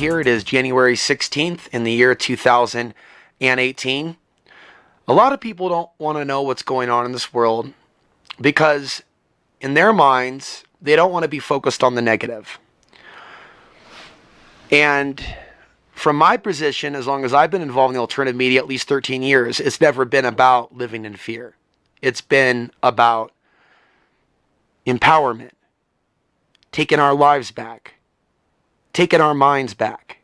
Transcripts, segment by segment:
here. It is January 16th in the year 2018. A lot of people don't want to know what's going on in this world because in their minds, they don't want to be focused on the negative. And from my position, as long as I've been involved in the alternative media, at least 13 years, it's never been about living in fear. It's been about empowerment, taking our lives back, taking our minds back,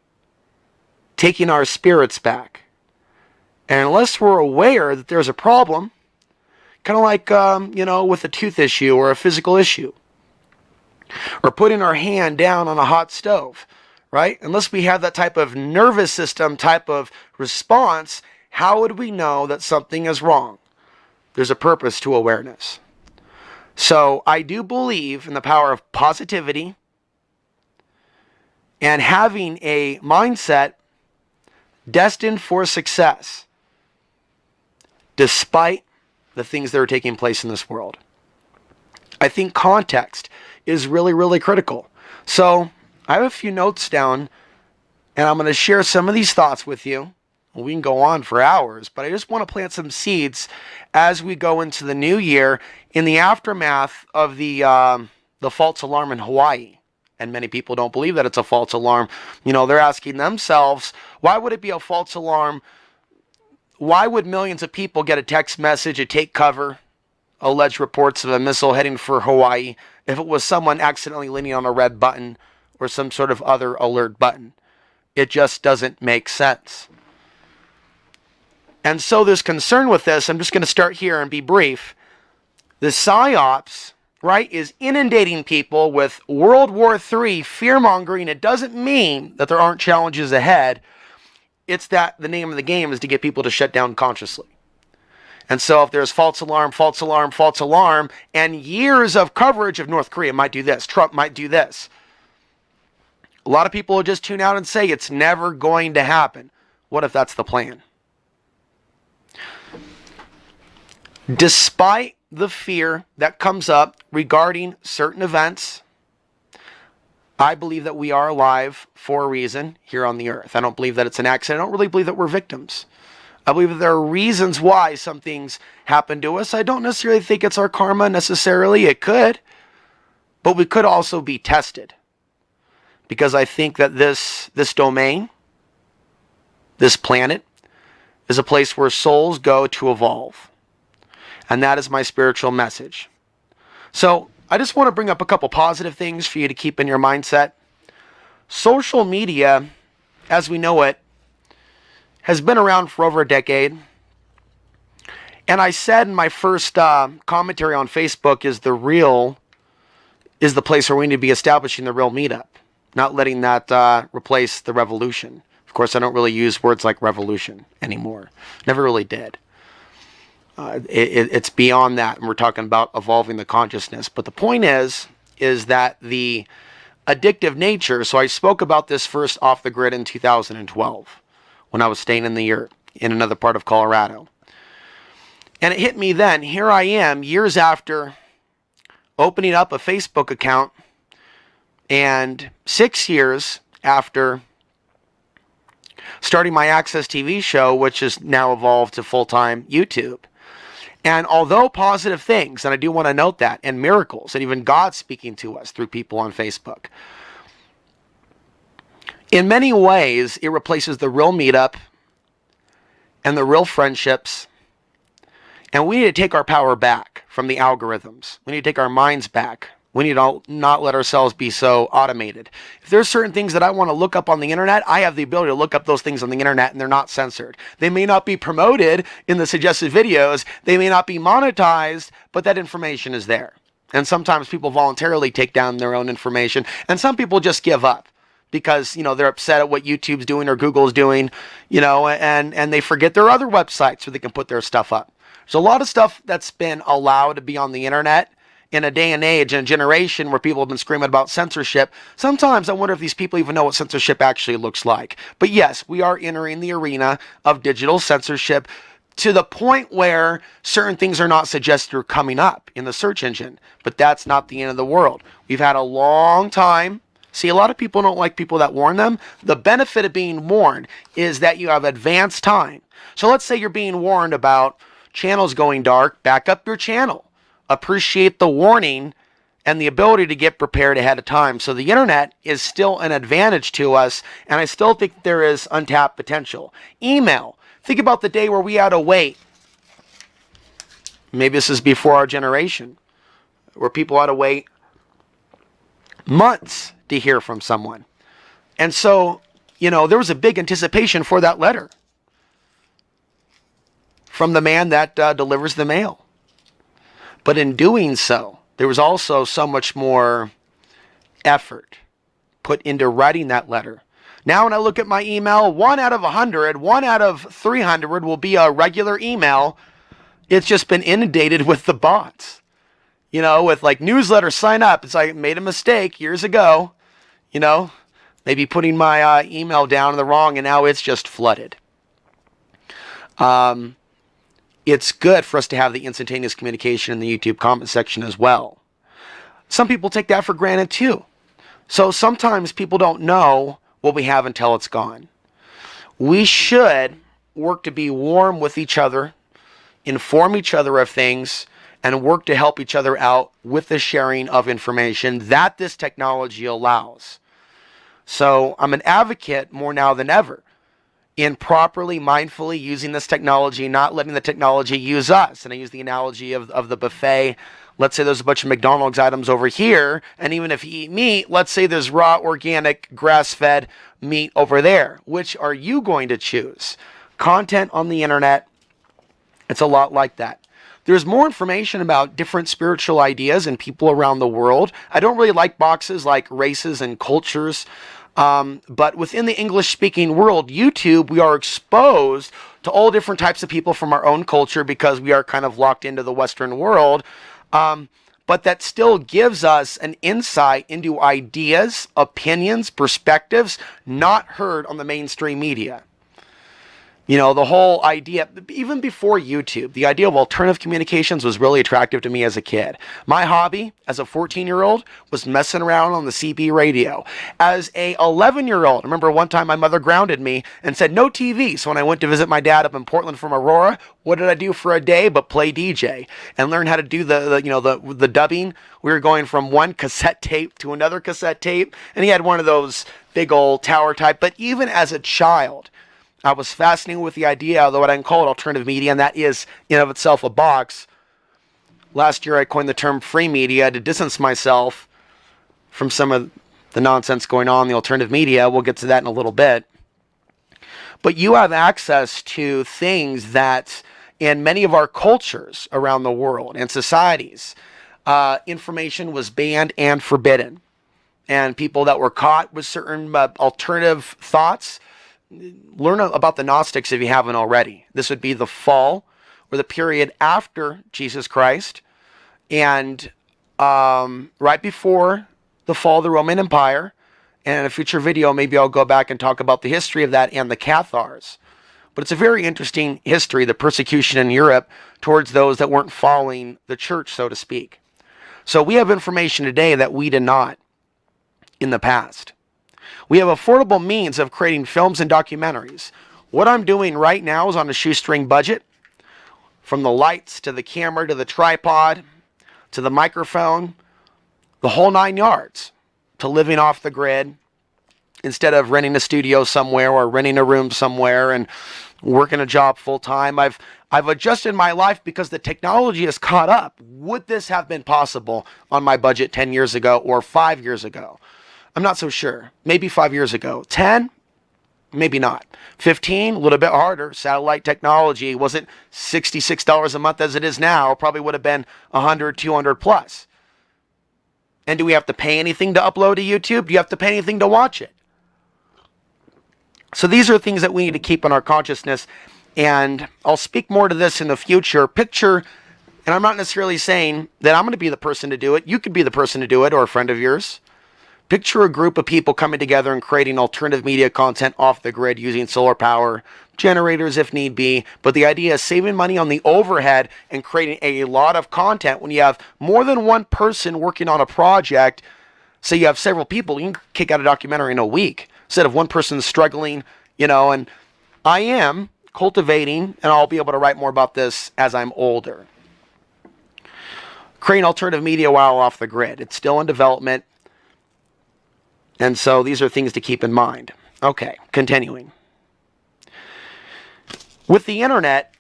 taking our spirits back. And unless we're aware that there's a problem, kind of like, with a tooth issue or a physical issue, or putting our hand down on a hot stove, right? Unless we have that type of nervous system type of response, how would we know that something is wrong? There's a purpose to awareness. So I do believe in the power of positivity and having a mindset destined for success despite the things that are taking place in this world. I think context is really, really critical. So I have a few notes down, and I'm going to share some of these thoughts with you. We can go on for hours, but I just want to plant some seeds as we go into the new year in the aftermath of the false alarm in Hawaii. And many people don't believe that it's a false alarm. They're asking themselves, why would it be a false alarm? Why would millions of people get a text message, a take cover, alleged reports of a missile heading for Hawaii, if it was someone accidentally leaning on a red button or some sort of other alert button? It just doesn't make sense. And so there's concern with this. I'm just going to start here and be brief. The PSYOPs, right, is inundating people with World War III fear-mongering. It doesn't mean that there aren't challenges ahead. It's that the name of the game is to get people to shut down consciously. And so if there's false alarm, false alarm, false alarm, and years of coverage of North Korea might do this, Trump might do this, a lot of people will just tune out and say it's never going to happen. What if that's the plan? Despite the fear that comes up regarding certain events, I believe that we are alive for a reason here on the earth. I don't believe that it's an accident. I don't really believe that we're victims. I believe that there are reasons why some things happen to us. I don't necessarily think it's our karma necessarily. It could. But we could also be tested. Because I think that this domain, this planet, is a place where souls go to evolve. And that is my spiritual message. So I just want to bring up a couple positive things for you to keep in your mindset. Social media, as we know it, has been around for over a decade. And I said in my first commentary on Facebook is the place where we need to be establishing the real meetup, not letting that replace the revolution. Of course, I don't really use words like revolution anymore. Never really did. It's beyond that, and we're talking about evolving the consciousness. But the point is that the addictive nature, so I spoke about this first off the grid in 2012 when I was staying in the yurt in another part of Colorado. And it hit me then. Here I am, years after opening up a Facebook account and 6 years after starting my Access TV show, which has now evolved to full-time YouTube. And although positive things, and I do want to note that, and miracles, and even God speaking to us through people on Facebook, in many ways, it replaces the real meetup and the real friendships. And we need to take our power back from the algorithms. We need to take our minds back. We need to not let ourselves be so automated. If there's certain things that I want to look up on the internet, I have the ability to look up those things on the internet, and they're not censored. They may not be promoted in the suggested videos. They may not be monetized, but that information is there. And sometimes people voluntarily take down their own information, and some people just give up because, they're upset at what YouTube's doing or Google's doing, and they forget their other websites where they can put their stuff up. There's a lot of stuff that's been allowed to be on the internet in a day and age and a generation where people have been screaming about censorship. Sometimes I wonder if these people even know what censorship actually looks like. But yes, we are entering the arena of digital censorship to the point where certain things are not suggested or coming up in the search engine. But that's not the end of the world. We've had a long time See, a lot of people don't like people that warn them. The benefit of being warned is that you have advanced time. So let's say you're being warned about channels going dark. Back up your channel. Appreciate the warning and the ability to get prepared ahead of time. So the internet is still an advantage to us, and I still think there is untapped potential. Email. Think about the day where we had to wait. Maybe this is before our generation, where people had to wait months to hear from someone. And so, there was a big anticipation for that letter from the man that delivers the mail. But in doing so, there was also so much more effort put into writing that letter. Now when I look at my email, 1 out of 100, 1 out of 300 will be a regular email. It's just been inundated with the bots. With like newsletter, sign up. It's like, made a mistake years ago, maybe putting my email down in the wrong, and now it's just flooded. It's good for us to have the instantaneous communication in the YouTube comment section as well. Some people take that for granted too. So sometimes people don't know what we have until it's gone. We should work to be warm with each other, inform each other of things, and work to help each other out with the sharing of information that this technology allows. So I'm an advocate more now than ever in properly, mindfully using this technology, not letting the technology use us. And I use the analogy of the buffet. Let's say there's a bunch of McDonald's items over here, and even if you eat meat, let's say there's raw, organic, grass-fed meat over there. Which are you going to choose? Content on the internet, it's a lot like that. There's more information about different spiritual ideas and people around the world. I don't really like boxes like races and cultures. But within the English-speaking world, YouTube, we are exposed to all different types of people from our own culture because we are kind of locked into the Western world. But that still gives us an insight into ideas, opinions, perspectives not heard on the mainstream media. The whole idea, even before YouTube, the idea of alternative communications was really attractive to me as a kid. My hobby as a 14-year-old was messing around on the CB radio. As a 11-year-old, I remember one time my mother grounded me and said, no TV. So when I went to visit my dad up in Portland from Aurora, what did I do for a day but play DJ and learn how to do the dubbing? We were going from one cassette tape to another cassette tape, and he had one of those big old tower type. But even as a child, I was fascinated with the idea, although I didn't call it alternative media, and that is in of itself a box. Last year I coined the term free media to distance myself from some of the nonsense going on in the alternative media. We'll get to that in a little bit. But you have access to things that in many of our cultures around the world and societies, information was banned and forbidden. And people that were caught with certain alternative thoughts, learn about the Gnostics if you haven't already. This would be the fall or the period after Jesus Christ and right before the fall of the Roman Empire. And in a future video, maybe I'll go back and talk about the history of that and the Cathars. But it's a very interesting history, the persecution in Europe towards those that weren't following the church, so to speak. So we have information today that we did not in the past. We have affordable means of creating films and documentaries. What I'm doing right now is on a shoestring budget. From the lights to the camera to the tripod to the microphone, the whole 9 yards, to living off the grid instead of renting a studio somewhere or renting a room somewhere and working a job full time. I've adjusted my life because the technology has caught up. Would this have been possible on my budget 10 years ago or 5 years ago? I'm not so sure. Maybe 5 years ago. 10? Maybe not. 15? A little bit harder. Satellite technology wasn't $66 a month as it is now. Probably would have been 100, 200 plus. And do we have to pay anything to upload to YouTube? Do you have to pay anything to watch it? So these are things that we need to keep in our consciousness. And I'll speak more to this in the future. Picture, and I'm not necessarily saying that I'm going to be the person to do it. You could be the person to do it or a friend of yours. Picture a group of people coming together and creating alternative media content off the grid using solar power, generators if need be. But the idea is saving money on the overhead and creating a lot of content. When you have more than one person working on a project, say you have several people, you can kick out a documentary in a week instead of one person struggling, and I am cultivating, and I'll be able to write more about this as I'm older. Creating alternative media while off the grid. It's still in development. And so these are things to keep in mind. Okay, continuing. With the internet,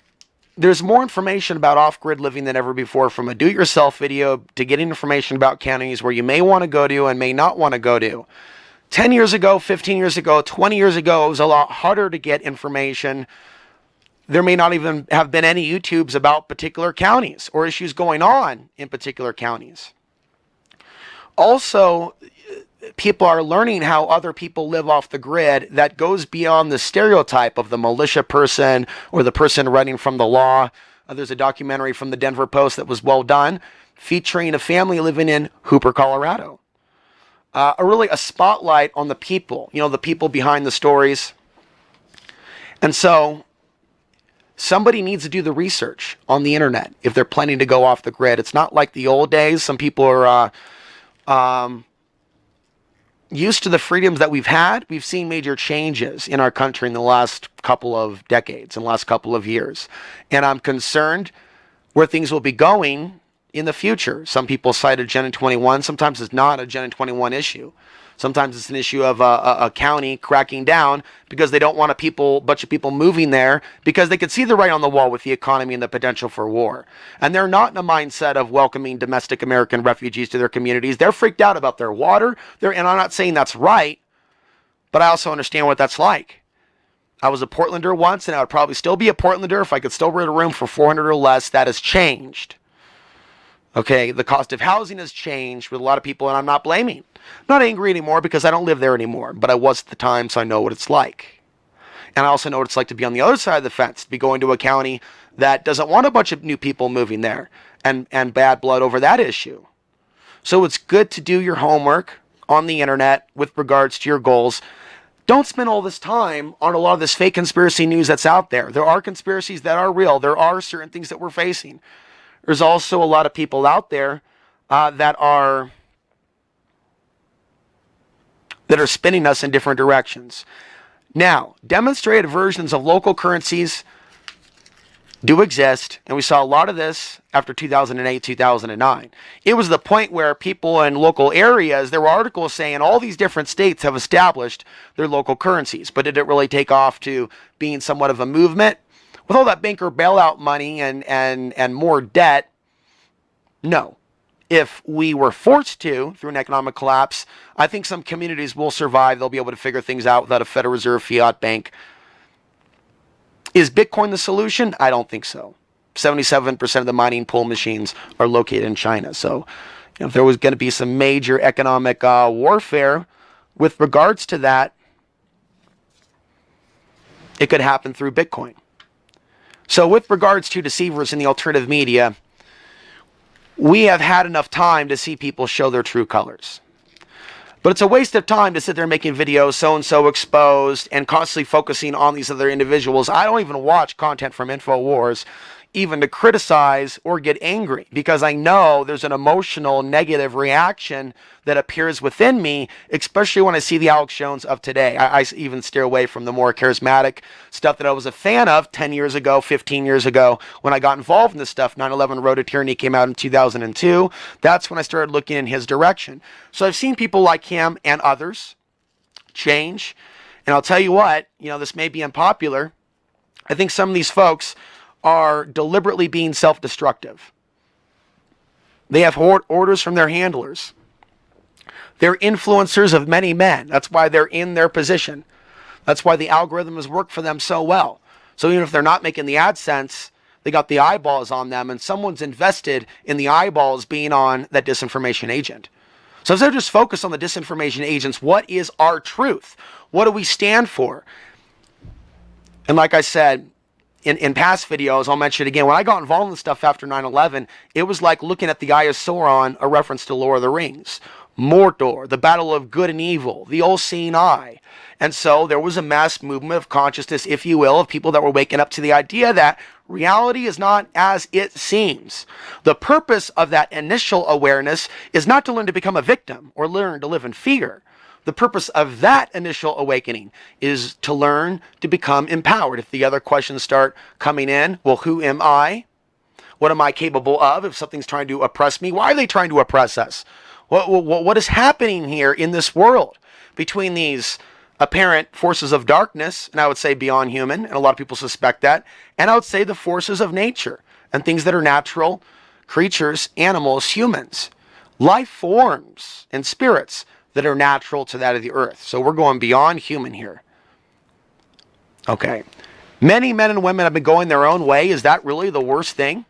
there's more information about off-grid living than ever before, from a do-it-yourself video to getting information about counties where you may want to go to and may not want to go to. 10 years ago, 15 years ago, 20 years ago, it was a lot harder to get information. There may not even have been any YouTubes about particular counties or issues going on in particular counties. Also, people are learning how other people live off the grid that goes beyond the stereotype of the militia person or the person running from the law. There's a documentary from the Denver Post that was well done, featuring a family living in Hooper, Colorado. Really a spotlight on the people, the people behind the stories. And so somebody needs to do the research on the internet if they're planning to go off the grid. It's not like the old days. Some people are used to the freedoms that we've had. We've seen major changes in our country in the last couple of decades, in the last couple of years. And I'm concerned where things will be going in the future. Some people cite Agenda 21. Sometimes it's not a Agenda 21 issue. Sometimes it's an issue of a county cracking down because they don't want a bunch of people moving there because they can see the writing on the wall with the economy and the potential for war. And they're not in a mindset of welcoming domestic American refugees to their communities. They're freaked out about their water. And I'm not saying that's right, but I also understand what that's like. I was a Portlander once, and I would probably still be a Portlander if I could still rent a room for $400 or less. That has changed. Okay, the cost of housing has changed with a lot of people, and I'm not blaming. I'm not angry anymore because I don't live there anymore, but I was at the time, so I know what it's like. And I also know what it's like to be on the other side of the fence, to be going to a county that doesn't want a bunch of new people moving there and bad blood over that issue. So it's good to do your homework on the internet with regards to your goals. Don't spend all this time on a lot of this fake conspiracy news that's out there. There are conspiracies that are real. There are certain things that we're facing. There's also a lot of people out there that are spinning us in different directions. Now, demonstrated versions of local currencies do exist, and we saw a lot of this after 2008, 2009. It was the point where people in local areas, there were articles saying all these different states have established their local currencies, but did it really take off to being somewhat of a movement? With all that banker bailout money and more debt, no. If we were forced to, through an economic collapse, I think some communities will survive. They'll be able to figure things out without a Federal Reserve fiat bank. Is Bitcoin the solution? I don't think so. 77% of the mining pool machines are located in China. So if there was going to be some major economic warfare with regards to that, it could happen through Bitcoin. So with regards to deceivers in the alternative media, we have had enough time to see people show their true colors. But it's a waste of time to sit there making videos, so-and-so exposed, and constantly focusing on these other individuals. I don't even watch content from InfoWars even to criticize or get angry, because I know there's an emotional negative reaction that appears within me, especially when I see the Alex Jones of today. I even steer away from the more charismatic stuff that I was a fan of 10 years ago, 15 years ago, when I got involved in this stuff. 9/11 Road to Tyranny came out in 2002. That's when I started looking in his direction. So I've seen people like him and others change. And I'll tell you what, this may be unpopular. I think some of these folks are deliberately being self-destructive. They have orders from their handlers. They're influencers of many men. That's why they're in their position. That's why the algorithm has worked for them so well. So even if they're not making the AdSense, they got the eyeballs on them, and someone's invested in the eyeballs being on that disinformation agent. So instead of just focus on the disinformation agents, what is our truth? What do we stand for? And like I said, in past videos, I'll mention it again, when I got involved in this stuff after 9/11, it was like looking at the Eye of Sauron, a reference to Lord of the Rings. Mordor, the battle of good and evil, the all-seeing eye. And so there was a mass movement of consciousness, if you will, of people that were waking up to the idea that Reality is not as it seems. The purpose of that initial awareness is not to learn to become a victim or learn to live in fear. The purpose of that initial awakening is to learn to become empowered. If the other questions start coming in, well, who am I? What am I capable of? If something's trying to oppress me, why are they trying to oppress us? What is happening here in this world between these apparent forces of darkness, and I would say beyond human, and a lot of people suspect that, and I would say the forces of nature and things that are natural, creatures, animals, humans, life forms and spirits that are natural to that of the earth. So we're going beyond human here. Okay. Many men and women have been going their own way. Is that really the worst thing?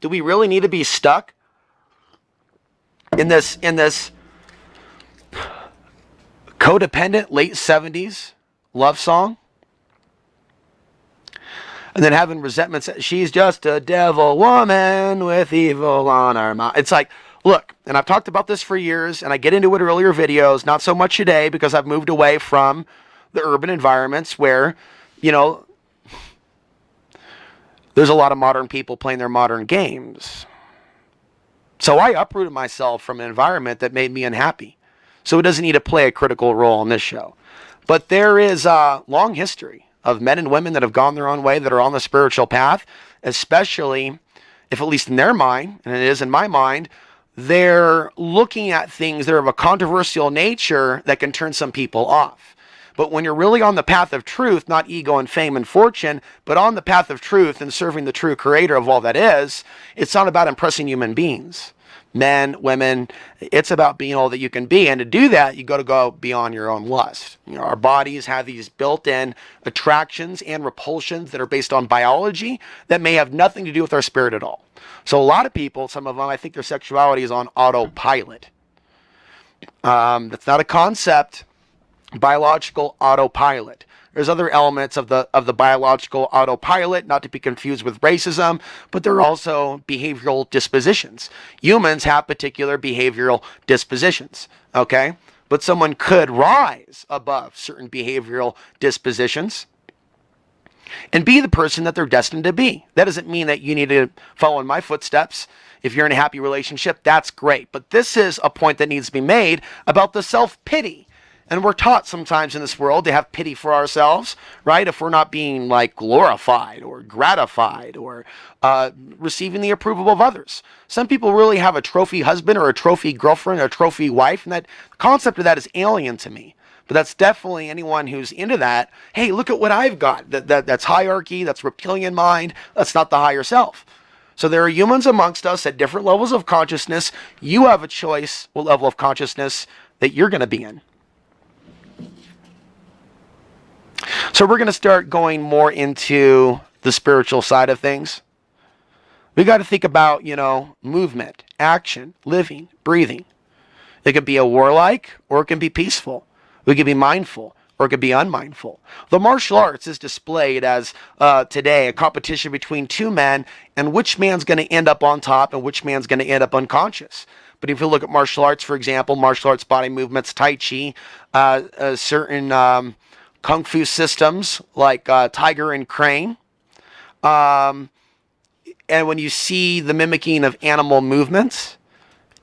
Do we really need to be stuck in this codependent late 70s love song? And then having resentments. She's just a devil woman with evil on her mind. It's like, look, and I've talked about this for years, and I get into it in earlier videos, not so much today because I've moved away from the urban environments where, you know, there's a lot of modern people playing their modern games. So I uprooted myself from an environment that made me unhappy. So it doesn't need to play a critical role in this show. But there is a long history of men and women that have gone their own way, that are on the spiritual path, especially if, at least in their mind, and it is in my mind, they're looking at things that are of a controversial nature that can turn some people off. But when you're really on the path of truth, not ego and fame and fortune, but on the path of truth and serving the true creator of all that is, it's not about impressing human beings. Men, women, it's about being all that you can be. And to do that, you got to go beyond your own lust. You know, our bodies have these built-in attractions and repulsions that are based on biology that may have nothing to do with our spirit at all. So a lot of people, some of them, I think their sexuality is on autopilot. That's not a concept. Biological autopilot. There's other elements of the biological autopilot, not to be confused with racism, but there are also behavioral dispositions. Humans have particular behavioral dispositions, okay? But someone could rise above certain behavioral dispositions and be the person that they're destined to be. That doesn't mean that you need to follow in my footsteps. If you're in a happy relationship, that's great. But this is a point that needs to be made about the self-pity. And we're taught sometimes in this world to have pity for ourselves, right? If we're not being like glorified or gratified or receiving the approval of others. Some people really have a trophy husband or a trophy girlfriend or a trophy wife, and that concept of that is alien to me. But that's definitely anyone who's into that. Hey, look at what I've got. That's hierarchy. That's reptilian mind. That's not the higher self. So there are humans amongst us at different levels of consciousness. You have a choice what level of consciousness that you're going to be in. So we're going to start going more into the spiritual side of things. We got to think about, you know, movement, action, living, breathing. It can be a warlike or it can be peaceful. We can be mindful or it can be unmindful. The martial arts is displayed as today a competition between two men, and which man's going to end up on top and which man's going to end up unconscious. But if you look at martial arts, for example, martial arts body movements, Tai Chi, certain Kung Fu systems like Tiger and Crane. And when you see the mimicking of animal movements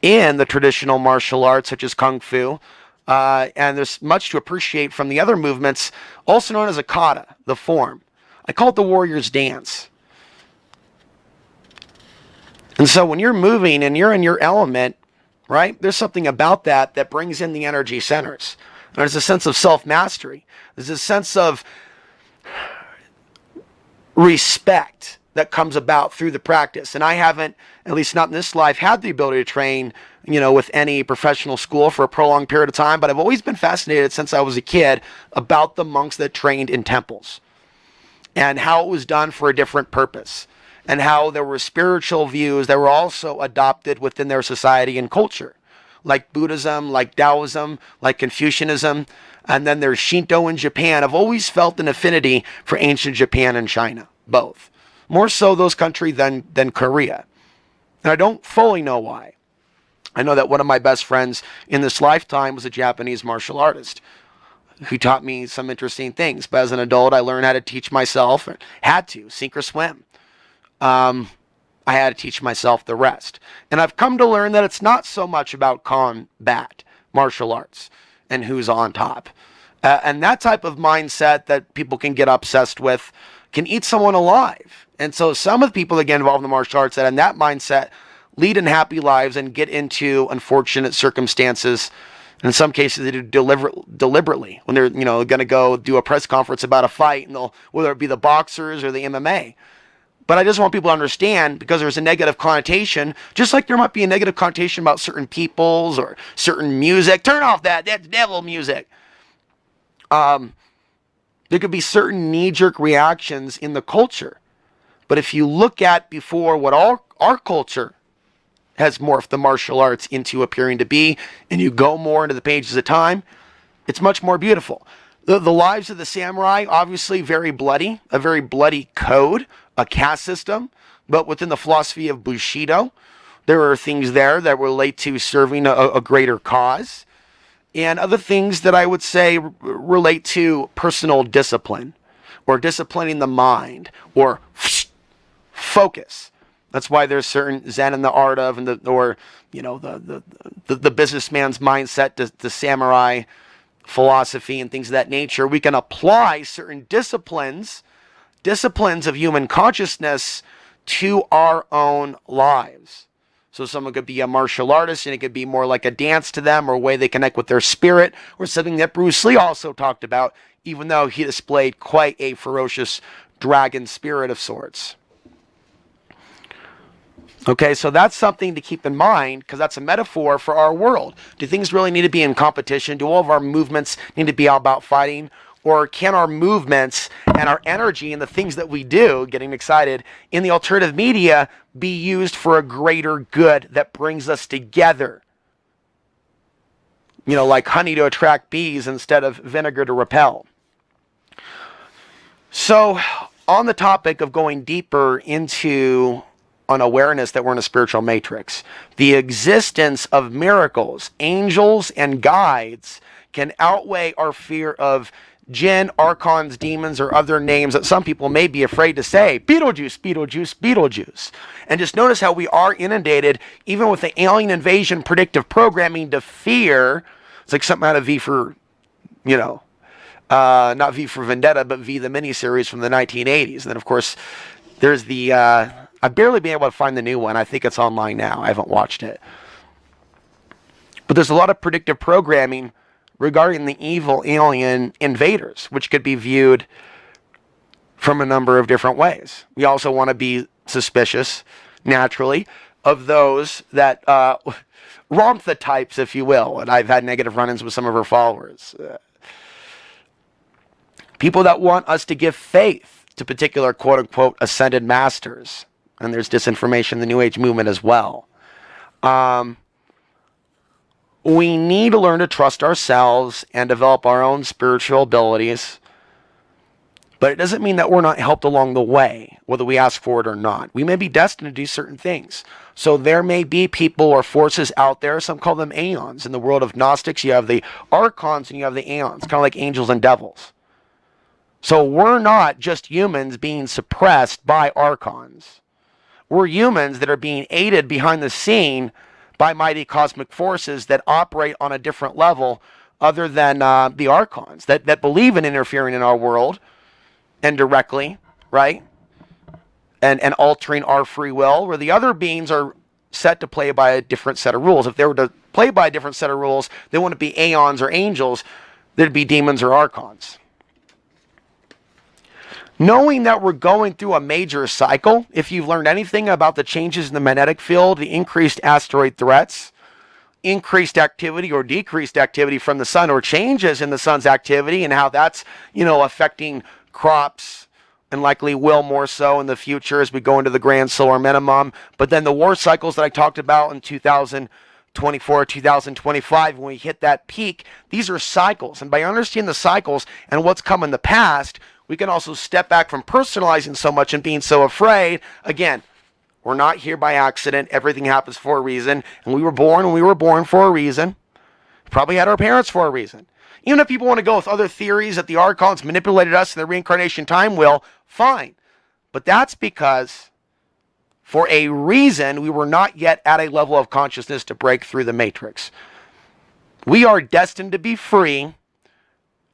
in the traditional martial arts, such as Kung Fu, and there's much to appreciate from the other movements, also known as a kata, the form. I call it the warrior's dance. And so when you're moving and you're in your element, right, there's something about that that brings in the energy centers. There's a sense of self-mastery. There's a sense of respect that comes about through the practice. And I haven't, at least not in this life, had the ability to train, you know, with any professional school for a prolonged period of time. But I've always been fascinated since I was a kid about the monks that trained in temples and how it was done for a different purpose, and how there were spiritual views that were also adopted within their society and culture, like Buddhism, like Taoism, like Confucianism, and then there's Shinto in Japan. I've always felt an affinity for ancient Japan and China, both. More so those countries than Korea. And I don't fully know why. I know that one of my best friends in this lifetime was a Japanese martial artist who taught me some interesting things. But as an adult, I learned how to teach myself, had to, sink or swim. I had to teach myself the rest. And I've come to learn that it's not so much about combat, martial arts, and who's on top. And that type of mindset that people can get obsessed with can eat someone alive. And so some of the people that get involved in the martial arts that in that mindset lead unhappy lives and get into unfortunate circumstances. In some cases, they do deliberately when they're going to go do a press conference about a fight, and whether it be the boxers or the MMA. But I just want people to understand, because there's a negative connotation, just like there might be a negative connotation about certain peoples or certain music. Turn off that. That's devil music. There could be certain knee-jerk reactions in the culture. But if you look at before what our culture has morphed the martial arts into appearing to be, and you go more into the pages of time, it's much more beautiful. The lives of the samurai, obviously very bloody, a very bloody code, a caste system, but within the philosophy of Bushido, there are things there that relate to serving a greater cause, and other things that I would say relate to personal discipline, or disciplining the mind, or focus. That's why there's certain Zen in the art of, and the businessman's mindset, the samurai philosophy, and things of that nature. We can apply certain disciplines of human consciousness to our own lives. So someone could be a martial artist, and it could be more like a dance to them, or a way they connect with their spirit, or something that Bruce Lee also talked about, even though he displayed quite a ferocious dragon spirit of sorts. Okay, so that's something to keep in mind, because that's a metaphor for our world. Do things really need to be in competition? Do all of our movements need to be all about fighting? Or can our movements and our energy and the things that we do, getting excited, in the alternative media be used for a greater good that brings us together? Like honey to attract bees instead of vinegar to repel. So, on the topic of going deeper into an awareness that we're in a spiritual matrix, the existence of miracles, angels, and guides can outweigh our fear of jinn, archons, demons, or other names that some people may be afraid to say. Beetlejuice, Beetlejuice, Beetlejuice. And just notice how we are inundated, even with the alien invasion predictive programming, to fear. It's like something out of V for, not V for Vendetta, but V the miniseries from the 1980s. And then, of course, there's the, I've barely been able to find the new one. I think it's online now. I haven't watched it. But there's a lot of predictive programming regarding the evil alien invaders, which could be viewed from a number of different ways. We also want to be suspicious, naturally, of those that romp the types, if you will. And I've had negative run-ins with some of her followers. People that want us to give faith to particular quote-unquote ascended masters. And there's disinformation in the New Age movement as well. We need to learn to trust ourselves and develop our own spiritual abilities. But it doesn't mean that we're not helped along the way, whether we ask for it or not. We may be destined to do certain things. So there may be people or forces out there, some call them aeons. In the world of Gnostics, you have the archons and you have the aeons, kind of like angels and devils. So we're not just humans being suppressed by archons. We're humans that are being aided behind the scene by mighty cosmic forces that operate on a different level other than the archons, that believe in interfering in our world indirectly, right? And altering our free will, where the other beings are set to play by a different set of rules. If they were to play by a different set of rules, they wouldn't be aeons or angels, they'd be demons or archons. Knowing that we're going through a major cycle, if you've learned anything about the changes in the magnetic field, the increased asteroid threats, increased activity or decreased activity from the sun, or changes in the sun's activity, and how that's, affecting crops, and likely will more so in the future as we go into the grand solar minimum. But then the war cycles that I talked about in 2024, 2025, when we hit that peak, these are cycles. And by understanding the cycles and what's come in the past, we can also step back from personalizing so much and being so afraid. Again, we're not here by accident. Everything happens for a reason. And we were born for a reason. Probably had our parents for a reason. Even if people want to go with other theories that the archons manipulated us in the reincarnation time wheel, fine. But that's because For a reason, we were not yet at a level of consciousness to break through the matrix. We are destined to be free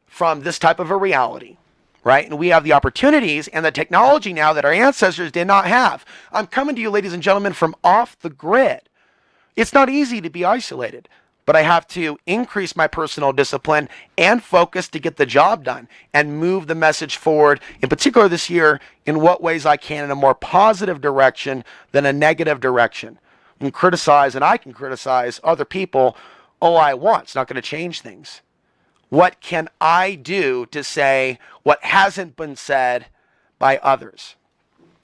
from this type of a reality, right? And we have the opportunities and the technology now that our ancestors did not have. I'm coming to you, ladies and gentlemen, from off the grid. It's not easy to be isolated, but I have to increase my personal discipline and focus to get the job done and move the message forward, in particular this year, in what ways I can in a more positive direction than a negative direction. And criticize, and I can criticize other people all I want. It's not going to change things. What can I do to say what hasn't been said by others?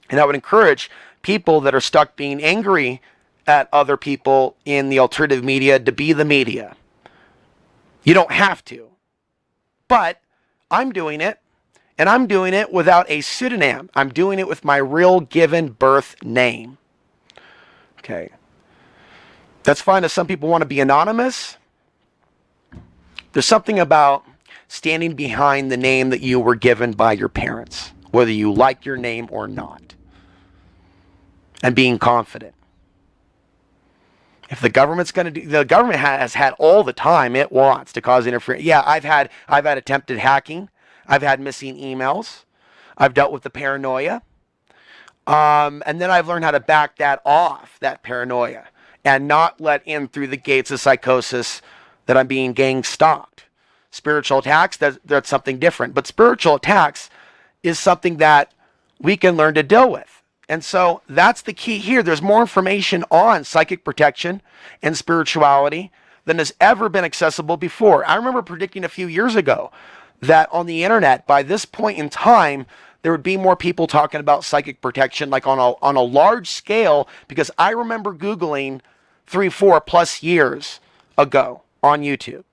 And I would encourage people that are stuck being angry at other people in the alternative media to be the media. You don't have to. But I'm doing it, and I'm doing it without a pseudonym. I'm doing it with my real given birth name. Okay. That's fine if some people want to be anonymous. There's something about standing behind the name that you were given by your parents, whether you like your name or not, and being confident. If the government's going to do, the government has had all the time it wants to cause interference. Yeah, I've had attempted hacking. I've had missing emails. I've dealt with the paranoia. And then I've learned how to back that off, that paranoia, and not let in through the gates of psychosis that I'm being gang stalked. Spiritual attacks, that's something different. But spiritual attacks is something that we can learn to deal with. And so that's the key here. There's more information on psychic protection and spirituality than has ever been accessible before. I remember predicting a few years ago that on the internet, by this point in time, there would be more people talking about psychic protection, like on a large scale, because I remember Googling 3-4+ years ago on YouTube.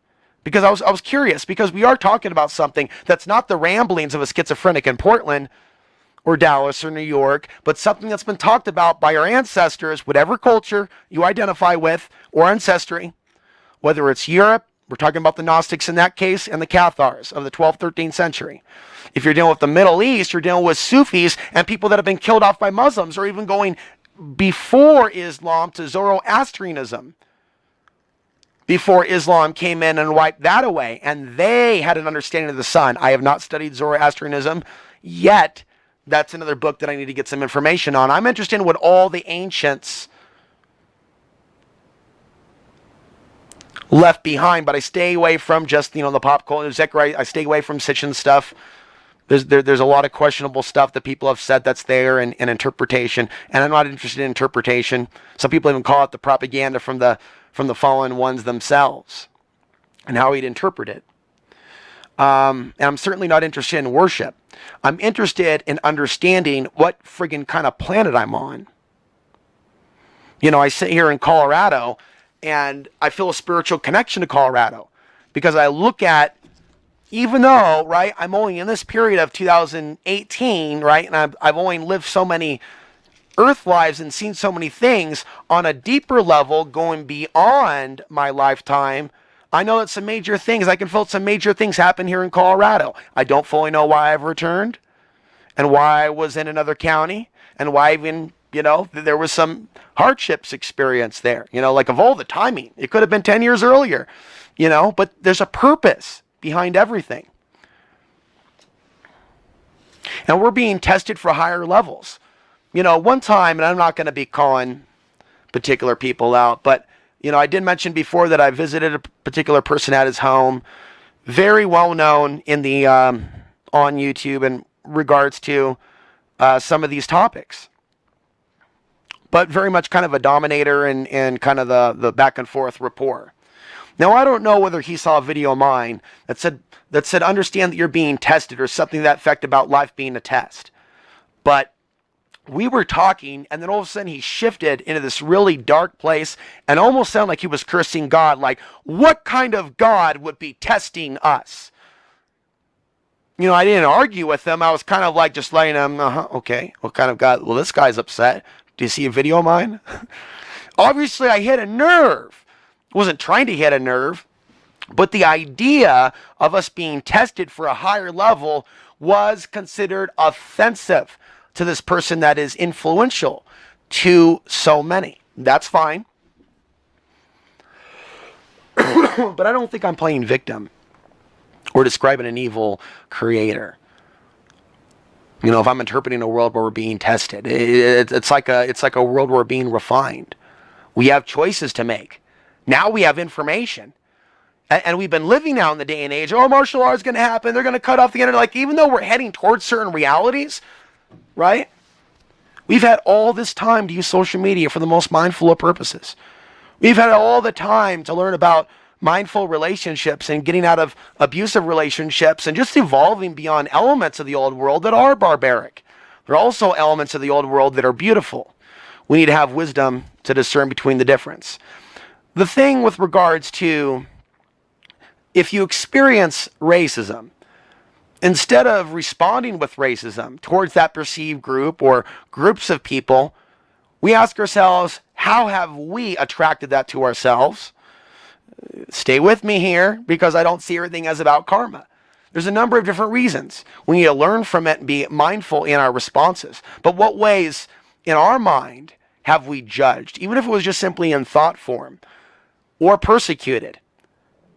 Because I was curious, because we are talking about something that's not the ramblings of a schizophrenic in Portland or Dallas or New York, but something that's been talked about by our ancestors, whatever culture you identify with, or ancestry, whether it's Europe, we're talking about the Gnostics in that case, and the Cathars of the 12th, 13th century. If you're dealing with the Middle East, you're dealing with Sufis and people that have been killed off by Muslims, or even going before Islam to Zoroastrianism, before Islam came in and wiped that away, and they had an understanding of the sun. I have not studied Zoroastrianism yet. That's another book that I need to get some information on. I'm interested in what all the ancients left behind, but I stay away from just, the pop culture. Zechariah, I stay away from Sitchin stuff. There's a lot of questionable stuff that people have said that's there in interpretation, and I'm not interested in interpretation. Some people even call it the propaganda from the fallen ones themselves and how he'd interpret it. And I'm certainly not interested in worship. I'm interested in understanding what friggin' kind of planet I'm on. I sit here in Colorado and I feel a spiritual connection to Colorado because I look at, even though, right, I'm only in this period of 2018, right, and I've only lived so many earth lives and seen so many things on a deeper level going beyond my lifetime. I know that some major things, I can feel some major things happen here in Colorado. I don't fully know why I've returned and why I was in another county and why even, there was some hardships experienced there, like of all the timing. It could have been 10 years earlier, but there's a purpose behind everything. And we're being tested for higher levels. One time, and I'm not going to be calling particular people out, but I did mention before that I visited a particular person at his home, very well known in the on YouTube in regards to some of these topics, but very much kind of a dominator and kind of the back and forth rapport. Now I don't know whether he saw a video of mine that said understand that you're being tested or something to that effect about life being a test, but we were talking, and then all of a sudden he shifted into this really dark place and almost sounded like he was cursing God, like, what kind of God would be testing us? I didn't argue with him. I was kind of like just letting him, okay, what kind of God? Well, this guy's upset. Do you see a video of mine? Obviously, I hit a nerve. I wasn't trying to hit a nerve, but the idea of us being tested for a higher level was considered offensive to this person that is influential to so many. That's fine. But I don't think I'm playing victim or describing an evil creator. You know, if I'm interpreting a world where we're being tested, it's like a world where we're being refined. We have choices to make. Now we have information. And we've been living now in the day and age, oh, martial law is going to happen. They're going to cut off the internet. Like, even though we're heading towards certain realities, right? We've had all this time to use social media for the most mindful of purposes. We've had all the time to learn about mindful relationships and getting out of abusive relationships and just evolving beyond elements of the old world that are barbaric. There are also elements of the old world that are beautiful. We need to have wisdom to discern between the difference. The thing with regards to, if you experience racism, instead of responding with racism towards that perceived group or groups of people, we ask ourselves, how have we attracted that to ourselves? Stay with me here, because I don't see everything as about karma. There's a number of different reasons. We need to learn from it and be mindful in our responses. But what ways in our mind have we judged, even if it was just simply in thought form, or persecuted,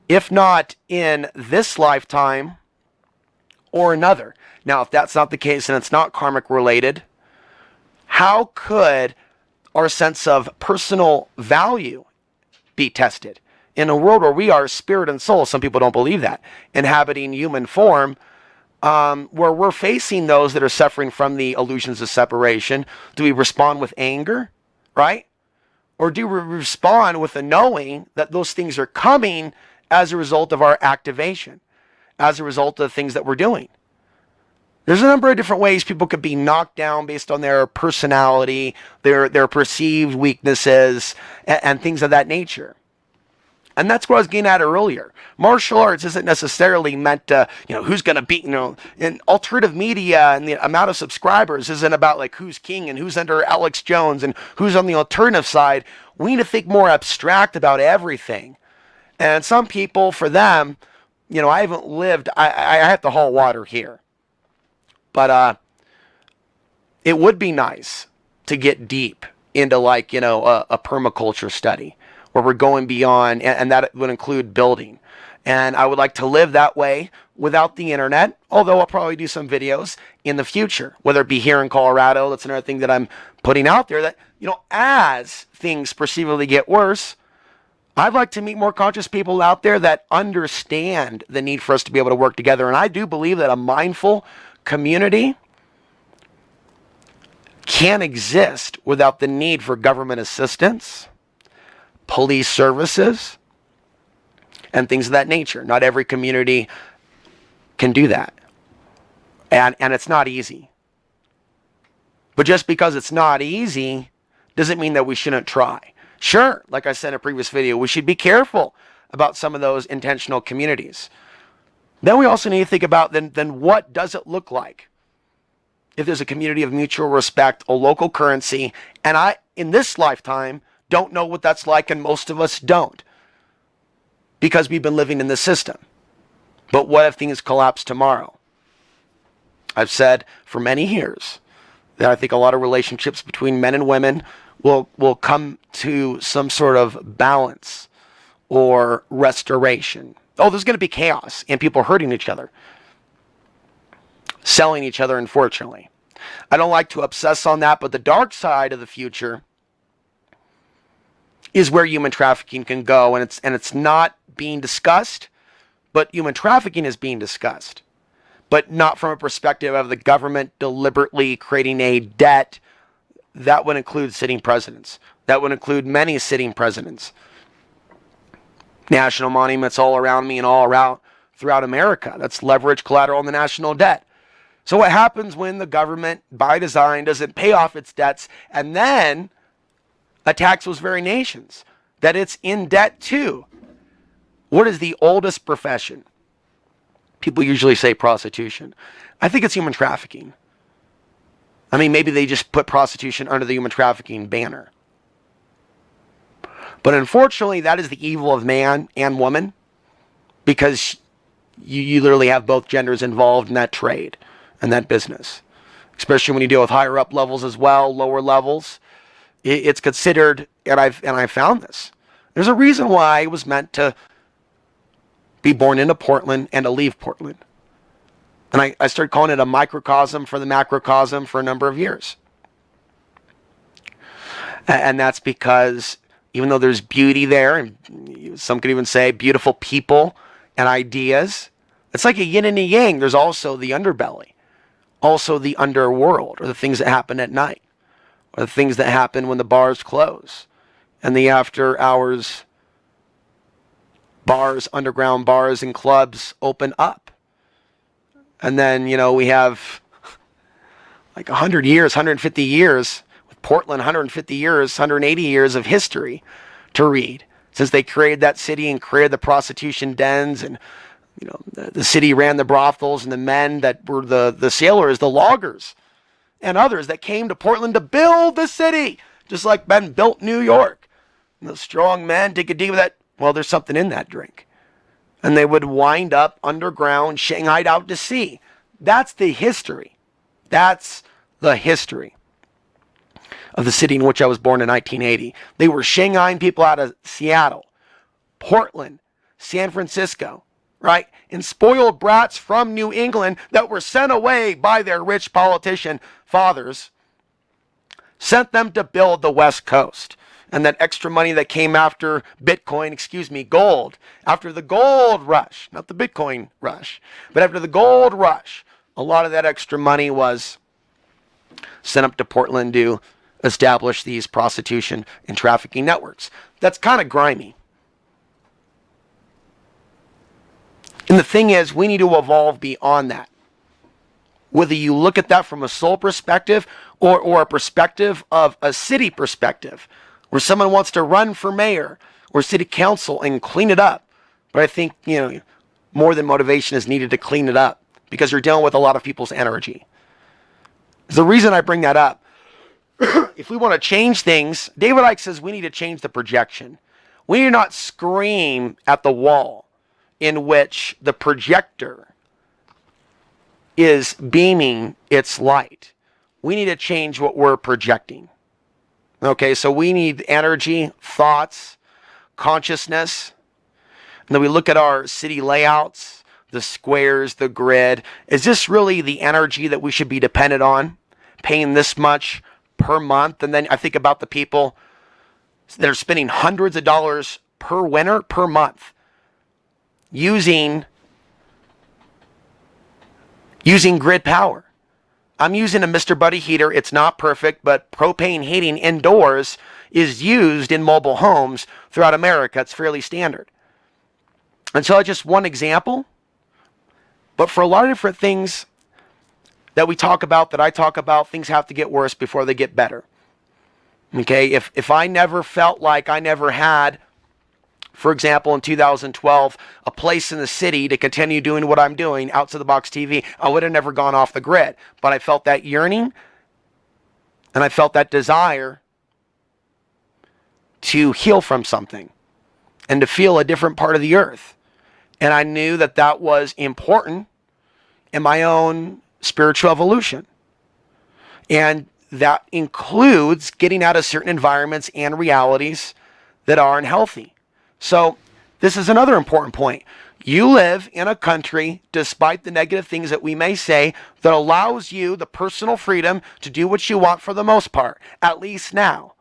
if not in this lifetime or another? Now, if that's not the case and it's not karmic related, how could our sense of personal value be tested? In a world where we are spirit and soul, some people don't believe that, inhabiting human form, where we're facing those that are suffering from the illusions of separation, do we respond with anger, right? Or do we respond with the knowing that those things are coming as a result of our activation, as a result of the things that we're doing? There's a number of different ways people could be knocked down based on their personality, their perceived weaknesses, and things of that nature. And that's what I was getting at earlier. Martial arts isn't necessarily meant to, who's going to beat, in alternative media, and the amount of subscribers isn't about like who's king and who's under Alex Jones and who's on the alternative side. We need to think more abstract about everything. And some people, for them, I haven't lived, I have to haul water here. But it would be nice to get deep into like, a permaculture study, where we're going beyond, and that would include building. And I would like to live that way without the internet, although I'll probably do some videos in the future, whether it be here in Colorado. That's another thing that I'm putting out there, that, as things perceivably get worse, I'd like to meet more conscious people out there that understand the need for us to be able to work together. And I do believe that a mindful community can't exist without the need for government assistance, police services, and things of that nature. Not every community can do that. And it's not easy. But just because it's not easy doesn't mean that we shouldn't try. Sure, like I said in a previous video, we should be careful about some of those intentional communities. Then we also need to think about then what does it look like if there's a community of mutual respect, a local currency, and I, in this lifetime, don't know what that's like, and most of us don't, because we've been living in the system. But what if things collapse tomorrow? I've said for many years that I think a lot of relationships between men and women will come to some sort of balance or restoration. Oh, there's going to be chaos and people hurting each other, selling each other, unfortunately. I don't like to obsess on that, but the dark side of the future is where human trafficking can go, and it's not being discussed, but human trafficking is being discussed, but not from a perspective of the government deliberately creating a debt. That would include sitting presidents. That would include many sitting presidents. National monuments all around me and all around throughout America. That's leverage collateral on the national debt. So what happens when the government, by design, doesn't pay off its debts and then attacks those very nations that it's in debt to? What is the oldest profession? People usually say prostitution. I think it's human trafficking. I mean, maybe they just put prostitution under the human trafficking banner. But unfortunately, that is the evil of man and woman, because you literally have both genders involved in that trade and that business, especially when you deal with higher up levels as well, lower levels. It's considered, and I found this. There's a reason why I was meant to be born into Portland and to leave Portland. And I started calling it a microcosm for the macrocosm for a number of years. And that's because even though there's beauty there, and some could even say beautiful people and ideas, it's like a yin and a yang. There's also the underbelly, also the underworld, or the things that happen at night, or the things that happen when the bars close and the after hours bars, underground bars and clubs open up. And then, we have like 100 years, 150 years, with Portland, 150 years, 180 years of history to read. Since they created that city and created the prostitution dens, and, the city ran the brothels, and the men that were the sailors, the loggers, and others that came to Portland to build the city, just like Ben built New York. And the strong men take a deal with that. Well, there's something in that drink. And they would wind up underground, shanghaied out to sea. That's the history. That's the history of the city in which I was born in 1980. They were shanghaiing people out of Seattle, Portland, San Francisco, right? And spoiled brats from New England that were sent away by their rich politician fathers, sent them to build the West Coast. And that extra money that came after gold, after the gold rush, not the Bitcoin rush, but after the gold rush, a lot of that extra money was sent up to Portland to establish these prostitution and trafficking networks. That's kind of grimy. And the thing is, we need to evolve beyond that. Whether you look at that from a soul perspective or a perspective of a city perspective, where someone wants to run for mayor or city council and clean it up. But I think, more than motivation is needed to clean it up, because you're dealing with a lot of people's energy. The reason I bring that up, if we want to change things, David Icke says we need to change the projection. We need to not scream at the wall in which the projector is beaming its light. We need to change what we're projecting. Okay, so we need energy, thoughts, consciousness. And then we look at our city layouts, the squares, the grid. Is this really the energy that we should be dependent on? Paying this much per month? And then I think about the people that are spending hundreds of dollars per winter, per month, using grid power. I'm using a Mr. Buddy heater. It's not perfect, but propane heating indoors is used in mobile homes throughout America. It's fairly standard. And so that's just one example. But for a lot of different things that we talk about, that I talk about, things have to get worse before they get better. Okay, if I never felt like I never had, for example, in 2012, a place in the city to continue doing what I'm doing, Outside the Box TV, I would have never gone off the grid. But I felt that yearning, and I felt that desire to heal from something and to feel a different part of the earth. And I knew that that was important in my own spiritual evolution. And that includes getting out of certain environments and realities that are unhealthy. So this is another important point. You live in a country, despite the negative things that we may say, that allows you the personal freedom to do what you want for the most part, at least now.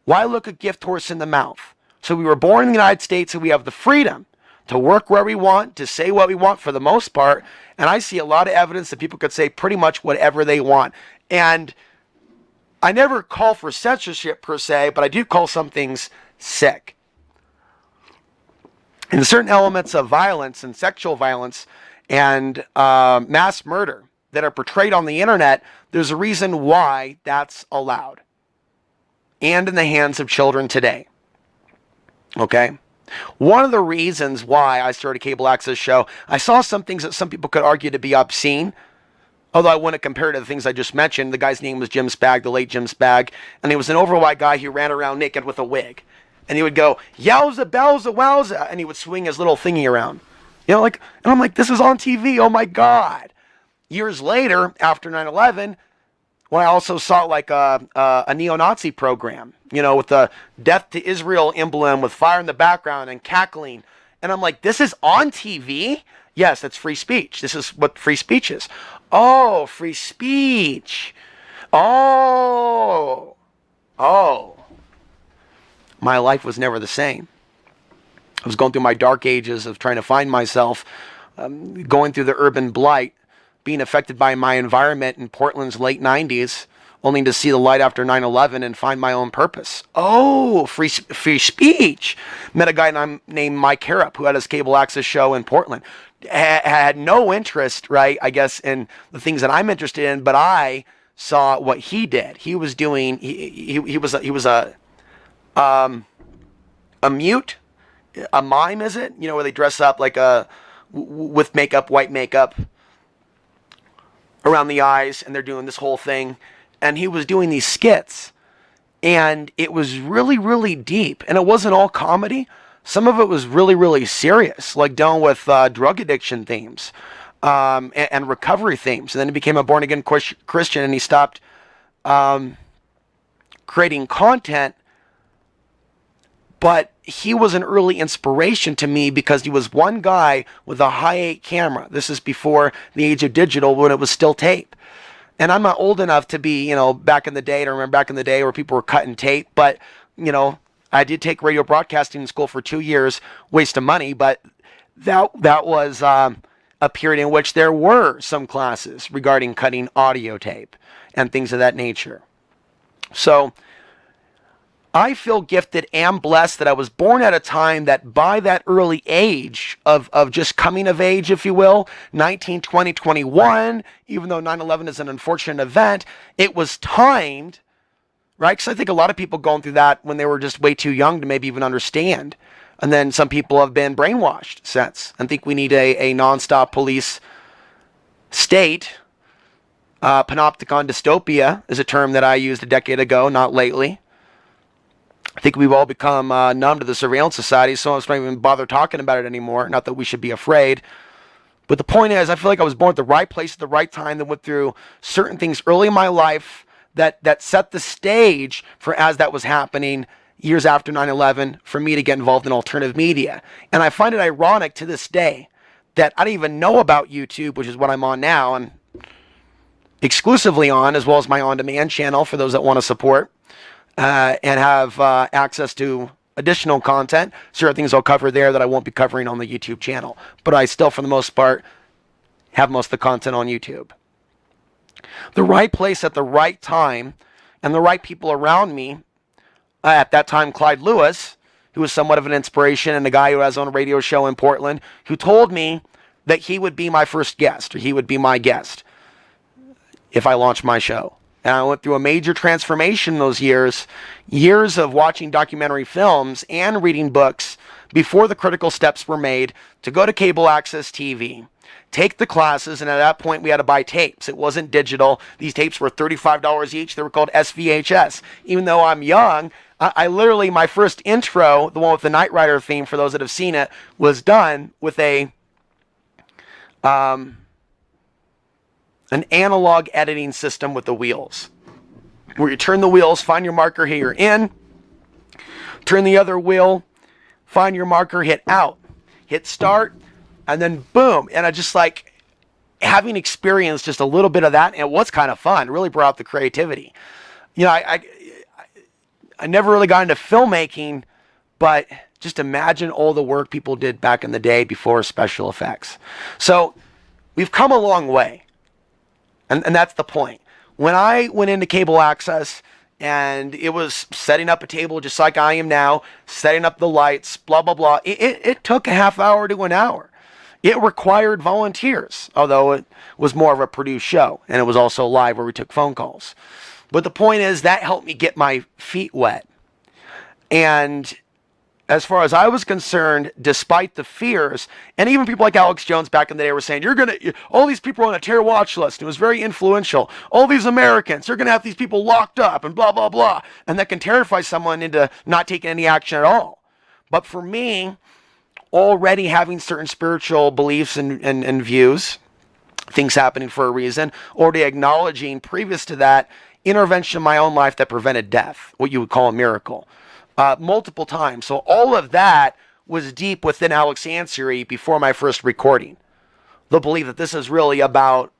Why look a gift horse in the mouth? So we were born in the United States, and we have the freedom to work where we want, to say what we want for the most part. And I see a lot of evidence that people could say pretty much whatever they want. And I never call for censorship per se, but I do call some things sick. And certain elements of violence and sexual violence and mass murder that are portrayed on the internet, there's a reason why that's allowed. And in the hands of children today. Okay? One of the reasons why I started a cable access show, I saw some things that some people could argue to be obscene. Although I wouldn't compare to the things I just mentioned. The guy's name was Jim Spag, the late Jim Spag. And he was an overweight guy who ran around naked with a wig. And he would go, yowza, bowza, wowza. And he would swing his little thingy around. And I'm like, this is on TV. Oh my God. Years later, after 9/11, when I also saw like a neo-Nazi program, with the Death to Israel emblem with fire in the background and cackling. And I'm like, this is on TV? Yes, that's free speech. This is what free speech is. Oh, free speech. Oh. Oh. My life was never the same. I was going through my dark ages of trying to find myself, going through the urban blight, being affected by my environment in Portland's late 90s, only to see the light after 9/11 and find my own purpose. Oh, free speech. Met a guy named Mike Harrop, who had his cable access show in Portland. Had no interest, right, I guess, in the things that I'm interested in, but I saw what he did. He was doing, he was a mute, a mime, is it? Where they dress up like with makeup, white makeup around the eyes, and they're doing this whole thing. And he was doing these skits, and it was really, really deep. And it wasn't all comedy. Some of it was really, really serious, like dealing with drug addiction themes and recovery themes. And then he became a born-again Christian, and he stopped creating content. But he was an early inspiration to me because he was one guy with a Hi8 camera. This is before the age of digital, when it was still tape. And I'm not old enough to be, back in the day, to remember back in the day where people were cutting tape. But, I did take radio broadcasting school for 2 years, waste of money. But that was a period in which there were some classes regarding cutting audio tape and things of that nature. So I feel gifted and blessed that I was born at a time that by that early age of just coming of age, if you will, 19, 20, 21, even though 9/11 is an unfortunate event, it was timed, right? Because I think a lot of people going through that when they were just way too young to maybe even understand. And then some people have been brainwashed since and think we need a nonstop police state. Panopticon dystopia is a term that I used a decade ago, not lately. I think we've all become numb to the surveillance society, so I don't even bother talking about it anymore. Not that we should be afraid. But the point is, I feel like I was born at the right place at the right time, that went through certain things early in my life that set the stage for, as that was happening years after 9/11, for me to get involved in alternative media. And I find it ironic to this day that I didn't even know about YouTube, which is what I'm on now, and exclusively on, as well as my on-demand channel for those that want to support. And have access to additional content. Certain things I'll cover there that I won't be covering on the YouTube channel. But I still, for the most part, have most of the content on YouTube. The right place at the right time, and the right people around me. At that time, Clyde Lewis, who was somewhat of an inspiration, and a guy who has his own radio show in Portland, who told me that he would be my first guest, or he would be my guest if I launched my show. And I went through a major transformation those years of watching documentary films and reading books before the critical steps were made to go to cable access TV, take the classes, and at that point we had to buy tapes. It wasn't digital. These tapes were $35 each. They were called SVHS. Even though I'm young, I literally, my first intro, the one with the Knight Rider theme, for those that have seen it, was done with an analog editing system with the wheels, where you turn the wheels, find your marker, hit you're in, turn the other wheel, find your marker, hit out, hit start, and then boom. And I just like having experienced just a little bit of that, and it was kind of fun. It really brought out the creativity. I never really got into filmmaking, but just imagine all the work people did back in the day before special effects. So we've come a long way. And that's the point. When I went into cable access, and it was setting up a table just like I am now, setting up the lights, blah, blah, blah, it took a half hour to an hour. It required volunteers, although it was more of a produced show, and it was also live where we took phone calls. But the point is, that helped me get my feet wet. And as far as I was concerned, despite the fears, and even people like Alex Jones back in the day were saying, all these people are on a terror watch list. It was very influential. All these Americans, you're going to have these people locked up and blah, blah, blah. And that can terrify someone into not taking any action at all. But for me, already having certain spiritual beliefs and views, things happening for a reason, already acknowledging previous to that intervention in my own life that prevented death, what you would call a miracle, multiple times. So all of that was deep within Alex Ansary before my first recording. The belief that this is really about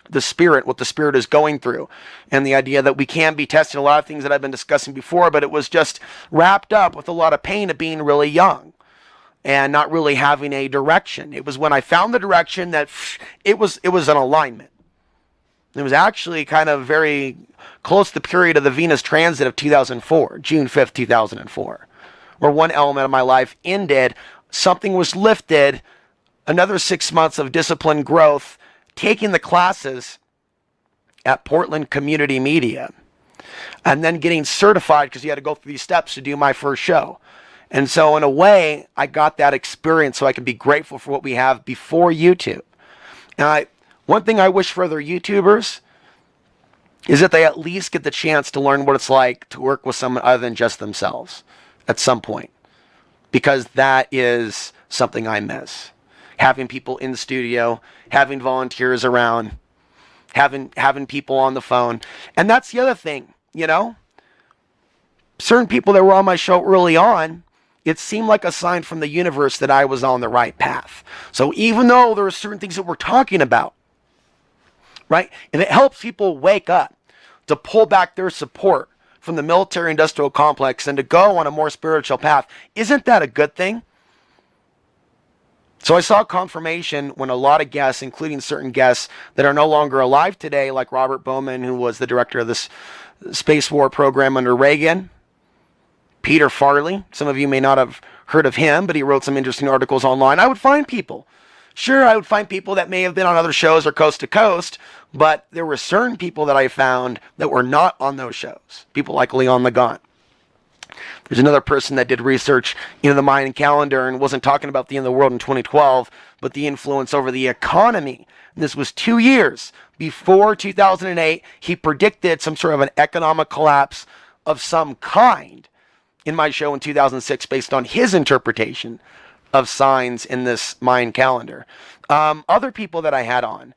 the Spirit, what the Spirit is going through, and the idea that we can be testing a lot of things that I've been discussing before, but it was just wrapped up with a lot of pain of being really young and not really having a direction. It was when I found the direction that it was an alignment. It was actually kind of very close to the period of the Venus transit of 2004, June 5th, 2004, where one element of my life ended, something was lifted, another 6 months of disciplined growth, taking the classes at Portland Community Media, and then getting certified because you had to go through these steps to do my first show. And so in a way, I got that experience so I can be grateful for what we have before YouTube. And one thing I wish for other YouTubers is that they at least get the chance to learn what it's like to work with someone other than just themselves at some point. Because that is something I miss. Having people in the studio, having volunteers around, having people on the phone. And that's the other thing, you know? Certain people that were on my show early on, it seemed like a sign from the universe that I was on the right path. So even though there are certain things that we're talking about, right? And it helps people wake up to pull back their support from the military-industrial complex and to go on a more spiritual path. Isn't that a good thing? So I saw confirmation when a lot of guests, including certain guests that are no longer alive today, like Robert Bowman, who was the director of this space war program under Reagan, Peter Farley, some of you may not have heard of him, but he wrote some interesting articles online. I would find people. Sure, I would find people that may have been on other shows or coast to coast, but there were certain people that I found that were not on those shows. People like Leon Nagant. There's another person that did research into the Mayan calendar and wasn't talking about the end of the world in 2012, but the influence over the economy. And this was 2 years before 2008. He predicted some sort of an economic collapse of some kind in my show in 2006 based on his interpretation of signs in this Mayan calendar. Other people that I had on,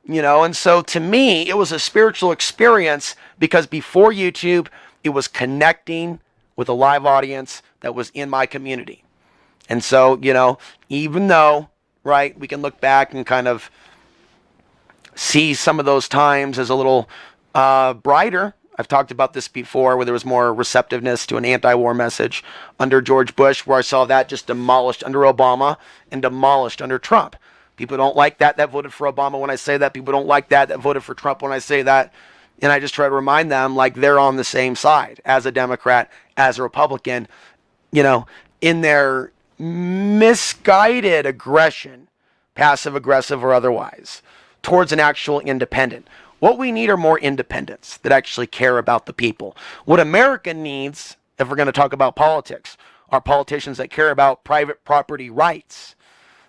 you know, and so to me, it was a spiritual experience because before YouTube, it was connecting with a live audience that was in my community. And so, you know, even though, right, we can look back and kind of see some of those times as a little brighter. I've talked about this before where there was more receptiveness to an anti-war message under George Bush, where I saw that just demolished under Obama and demolished under Trump. People don't like that voted for Obama when I say that. People don't like that voted for Trump when I say that. And I just try to remind them like they're on the same side as a Democrat, as a Republican, you know, in their misguided aggression, passive aggressive or otherwise, towards an actual independent. What we need are more independents that actually care about the people. What America needs, if we're going to talk about politics, are politicians that care about private property rights.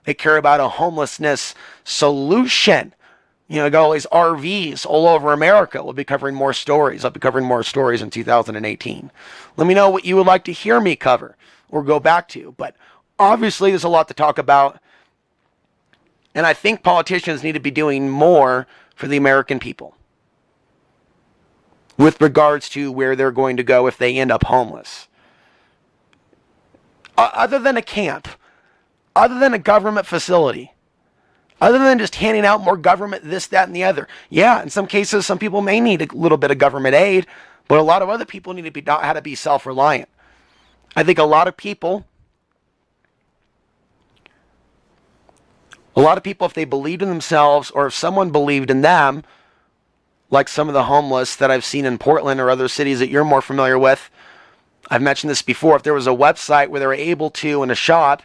They care about a homelessness solution. You know, got all these RVs all over America. We'll be covering more stories. I'll be covering more stories in 2018. Let me know what you would like to hear me cover or go back to. But obviously, there's a lot to talk about. And I think politicians need to be doing more for the American people with regards to where they're going to go if they end up homeless. Other than a camp, other than a government facility, other than just handing out more government this, that, and the other. Yeah, in some cases, some people may need a little bit of government aid, but a lot of other people need to be how to be self-reliant. I think a lot of people, if they believed in themselves or if someone believed in them, like some of the homeless that I've seen in Portland or other cities that you're more familiar with, I've mentioned this before, if there was a website where they were able to, in a shop,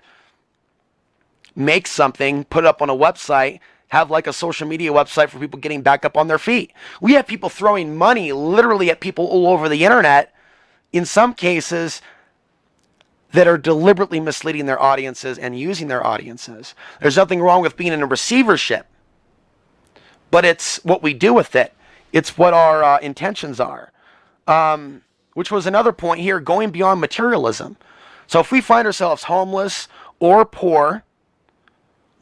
make something, put it up on a website, have like a social media website for people getting back up on their feet. We have people throwing money literally at people all over the internet, in some cases, that are deliberately misleading their audiences and using their audiences. There's nothing wrong with being in a receivership, but it's what we do with it. It's what our intentions are, which was another point here, going beyond materialism. So if we find ourselves homeless or poor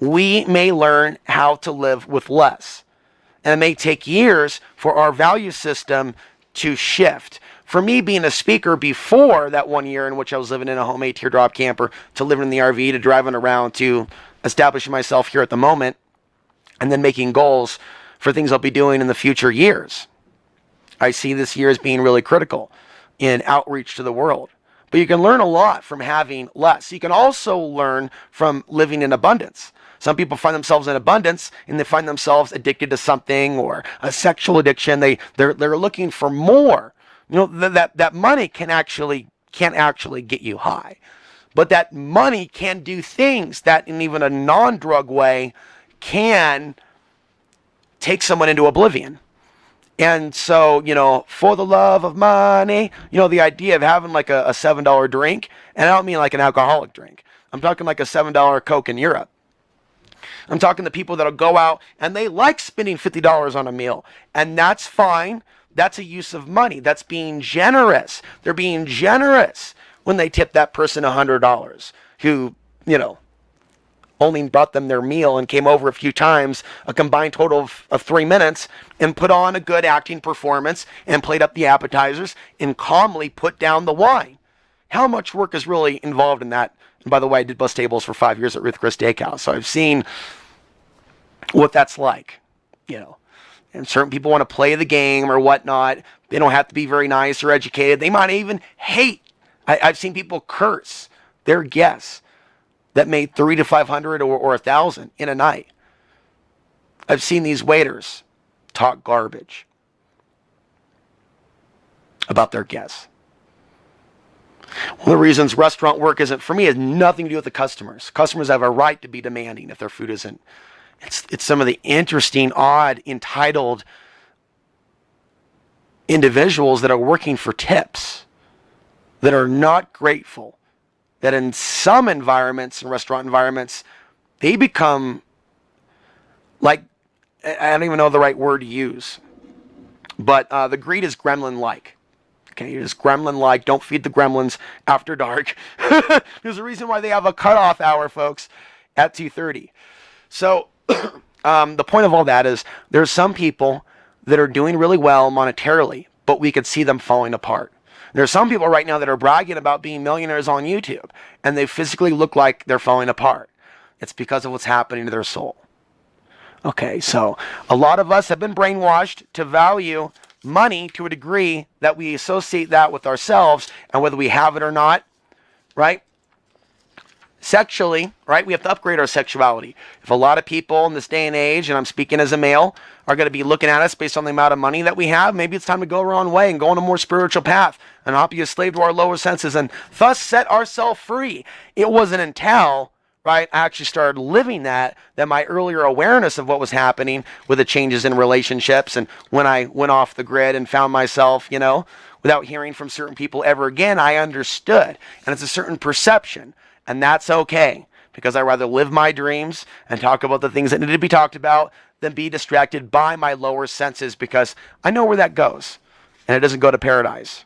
we may learn how to live with less. And it may take years for our value system to shift. For me, being a speaker before that 1 year in which I was living in a homemade teardrop camper, to living in the RV, to driving around, to establishing myself here at the moment, and then making goals for things I'll be doing in the future years. I see this year as being really critical in outreach to the world. But you can learn a lot from having less. You can also learn from living in abundance. Some people find themselves in abundance and they find themselves addicted to something, or a sexual addiction. They're looking for more. You know, that money can't actually get you high. But that money can do things that in even a non-drug way can take someone into oblivion. And so, you know, for the love of money, you know, the idea of having like a $7 drink, and I don't mean like an alcoholic drink. I'm talking like a $7 Coke in Europe. I'm talking to people that'll go out and they like spending $50 on a meal, and that's fine. That's a use of money. That's being generous. They're being generous when they tip that person $100 who, you know, only brought them their meal and came over a few times, a combined total of 3 minutes, and put on a good acting performance and played up the appetizers and calmly put down the wine. How much work is really involved in that? And by the way, I did bus tables for 5 years at Ruth Chris Steakhouse, so I've seen what that's like, you know. And certain people want to play the game or whatnot. They don't have to be very nice or educated. They might even hate. I've seen people curse their guests that made $300 to $500 or $1,000 in a night. I've seen these waiters talk garbage about their guests. One of the reasons restaurant work isn't for me has nothing to do with the customers. Customers have a right to be demanding if their food isn't. It's some of the interesting, odd, entitled individuals that are working for tips that are not grateful, that in some environments, in restaurant environments, they become like, I don't even know the right word to use, but the greed is gremlin-like. Okay, you're just gremlin-like. Don't feed the gremlins after dark. There's a reason why they have a cutoff hour, folks, at 2:30. So the point of all that is there's some people that are doing really well monetarily, but we could see them falling apart. There's some people right now that are bragging about being millionaires on YouTube, and they physically look like they're falling apart. It's because of what's happening to their soul. Okay, so a lot of us have been brainwashed to value money to a degree that we associate that with ourselves, and whether we have it or not, right? Sexually, right? We have to upgrade our sexuality. If a lot of people in this day and age, and I'm speaking as a male, are going to be looking at us based on the amount of money that we have, maybe it's time to go our own way and go on a more spiritual path and not be a slave to our lower senses and thus set ourselves free. It wasn't until, right, I actually started living that my earlier awareness of what was happening with the changes in relationships, and when I went off the grid and found myself, you know, without hearing from certain people ever again, I understood. And it's a certain perception. And that's okay, because I rather live my dreams and talk about the things that need to be talked about than be distracted by my lower senses, because I know where that goes, and it doesn't go to paradise.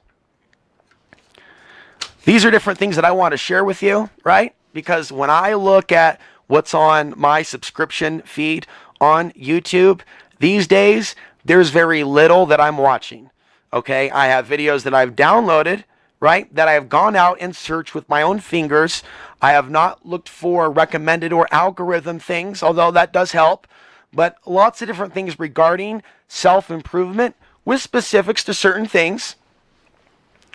These are different things that I want to share with you, right? Because when I look at what's on my subscription feed on YouTube these days, there's very little that I'm watching. Okay, I have videos that I've downloaded, right, that I have gone out and searched with my own fingers. I have not looked for recommended or algorithm things, although that does help. But lots of different things regarding self-improvement with specifics to certain things,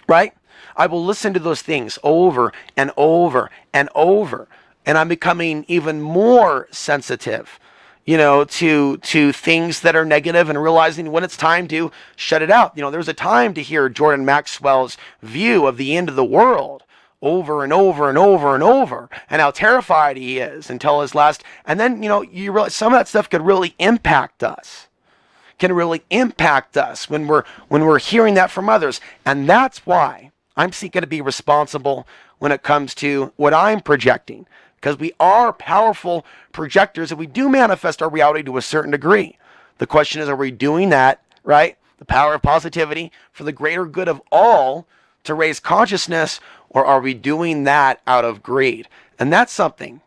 right? I will listen to those things over and over and over. And I'm becoming even more sensitive, you know, to things that are negative, and realizing when it's time to shut it out. You know, there's a time to hear Jordan Maxwell's view of the end of the world over and over and over and over, and how terrified he is until his last. And then, you know, you realize some of that stuff could really impact us. Can really impact us when we're hearing that from others. And that's why I'm seeking to be responsible when it comes to what I'm projecting. Because we are powerful projectors, and we do manifest our reality to a certain degree. The question is, are we doing that, right? The power of positivity for the greater good of all to raise consciousness, or are we doing that out of greed? And that's something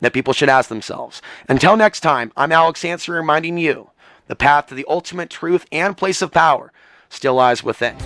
that people should ask themselves. Until next time, I'm Alex Hansen reminding you, the path to the ultimate truth and place of power still lies within.